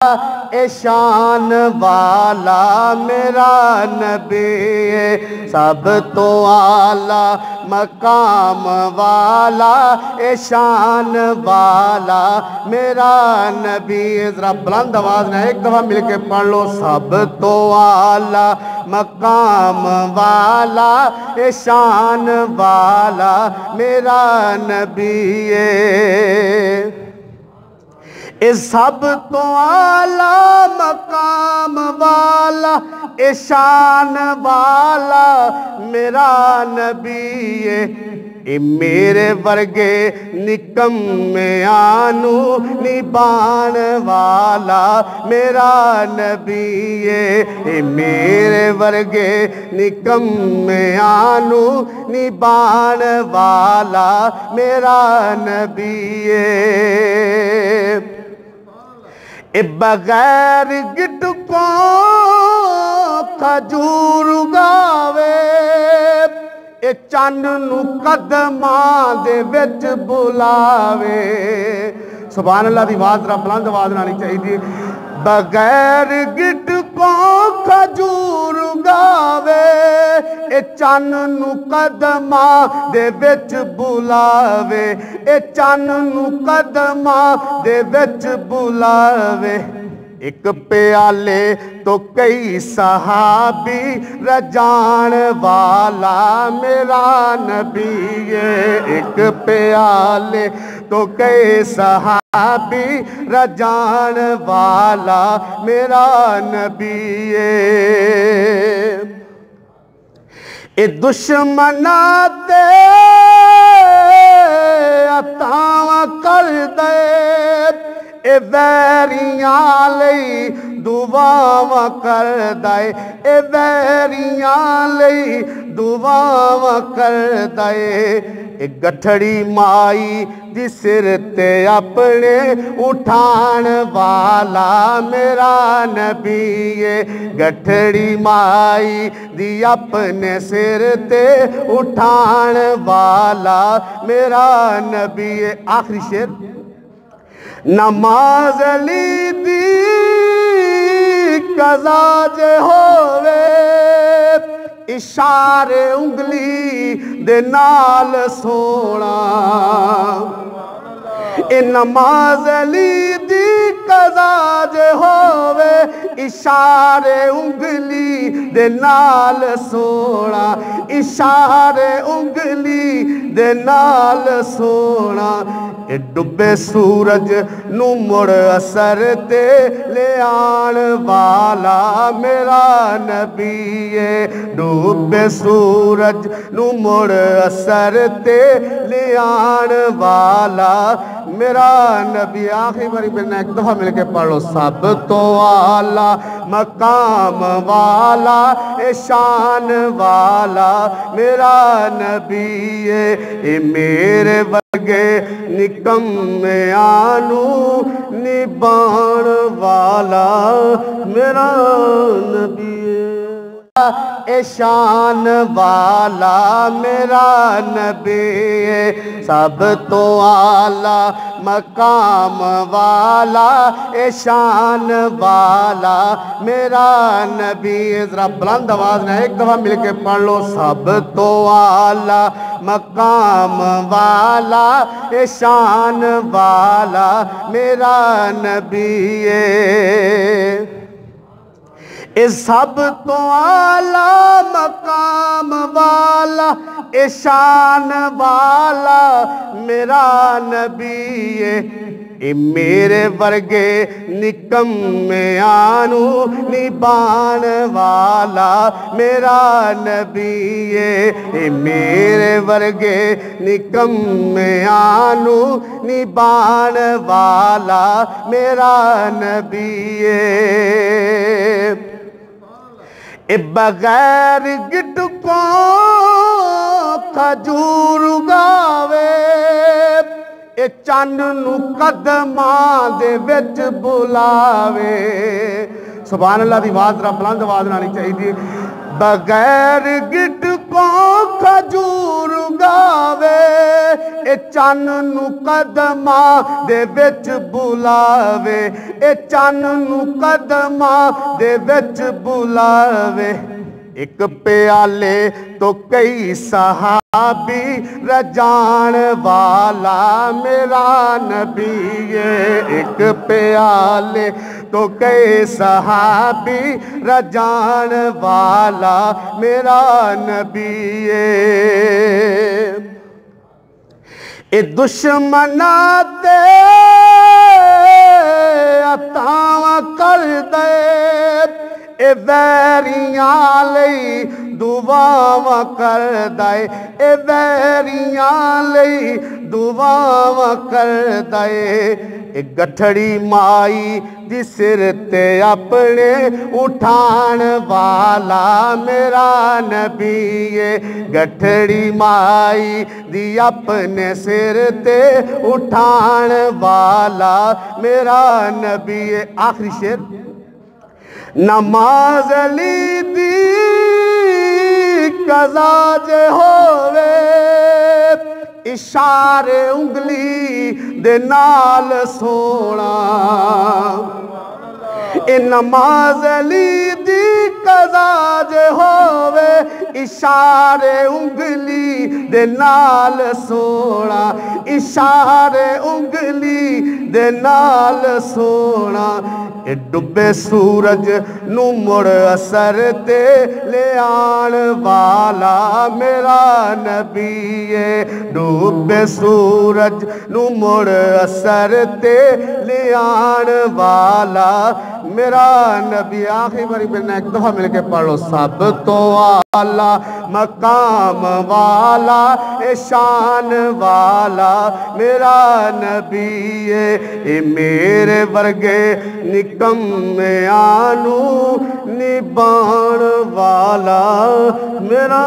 اے شان والا میرا نبی سب تو اعلیٰ مقام والا اے شان والا میرا نبی ذرا بلند آواز نے ایک دفعہ مل کے پڑھ لو سب تو اعلیٰ مقام والا اے شان والا میرا نبی اے سب تو اعلیٰ مقام والا اے شان والا میرا نبی اے میرے ورگے نکمیانو نبان والا میرا نبی اے میرے ورگے نکمیانو نبان والا میرا نبی اے بغیر گٹکوں کھجور گاوے اے چند نو قدماں دے وچ بلاوے سبحان اللہ دی آواز ذرا بلند آواز نہ چاہیے بغیر گٹکوں کھجور گاوے اے چند نو قدماں دے وچ بلاوے اے چند نو قدماں دے وچ بلاوے ایک پیالے تو کئی صحابی رجان والا میرا نبی ایک پیالے تو کئی صحابی رجان والا میرا نبی اے دشمناں تے عطاواں کر دے اے ویریاں لئی دعاواں کر دے اے ویریاں لئی دعاواں کر دے اے گٹھڑی مائی دی سر تے اپنے اٹھان والا میرا نبی گٹھڑی مائی دی اپنے سر تے اٹھان والا میرا نبی آخری شعر نماز علی دی قضا جے ہووے اشارے انگلی دے نال سونا اے نماز علی دی قضا جے ہووے اشارے انگلی دے نال سونا اشارے انگلی دے نال سونا اے ڈبے سورج نو مڑ اثر تے لے آن والا میرا نبی ڈبے سورج نو مڑ اثر تے لے آن والا میرا نبی آخری باری میں ایک دفعہ مل کے پڑھو سب تو اعلیٰ مقام والا اے شان والا میرا نبی اے میرے ورگے نکمیانو نبان والا میرا نبی اے شان والا میرا نبی سب تو اعلیٰ مقام والا اے شان والا میرا نبی ذرا بلند آواز نے ایک دفعہ مل کے پڑھ لو سب تو اعلیٰ مقام والا اے شان والا میرا نبی اے سب تو اعلیٰ مقام والا اے شان والا میرا نبی اے میرے ورگے نکمیانو نبان والا میرا نبی اے میرے ورگے نکمیانو نبان والا میرا نبی اے بغیر گٹکوں کھجور گاوے اے چند نو قدماں دے وچ بلاوے سبحان اللہ دی آواز ذرا بلند آواز نہ چاہیے بغیر گٹکوں ਤੋਂ ਖਜੂਰ ਗਾਵੇ ਇਹ ਚੰਨ ਨੂੰ ਕਦਮਾਂ ਦੇ ਵਿੱਚ ਬੁਲਾਵੇ ਇਹ ਚੰਨ ਨੂੰ ਕਦਮਾਂ ਦੇ ਵਿੱਚ ਬੁਲਾਵੇ ایک پیالے تو کئی صحابی رجان والا میرا نبی ہے ایک پیالے تو کئی صحابی رجان والا میرا نبی ہے اے دشمناں تے عطاواں کر دے اے ویریاں لئی دعاواں کر دے اے ویریاں لئی دعاواں کر دے اے گٹھڑی مائی دی سر تے اپنے اٹھان والا میرا نبی ہے گٹھڑی مائی دی اپنے سر تے اٹھان والا میرا نبی ہے آخری شعر نماز علی دی قضا جے ہووے اشارے انگلی دے نال سونا اے نماز علی دی قضا جے ہووے اشارے انگلی دے نال سونا اشارے انگلی دے نال سونا اے ڈبے سورج نو مڑ اثر تے لے آن والا میرا نبی ہے ڈبے سورج نو مڑ اثر تے لے آن والا میرا نبی آخری باری بننا ایک دفعہ مل کے پڑھ لو سب تو اعلیٰ مقام والا شان والا میرا نبی ہے اے میرے ورگے نکمیانو نبان والا میرا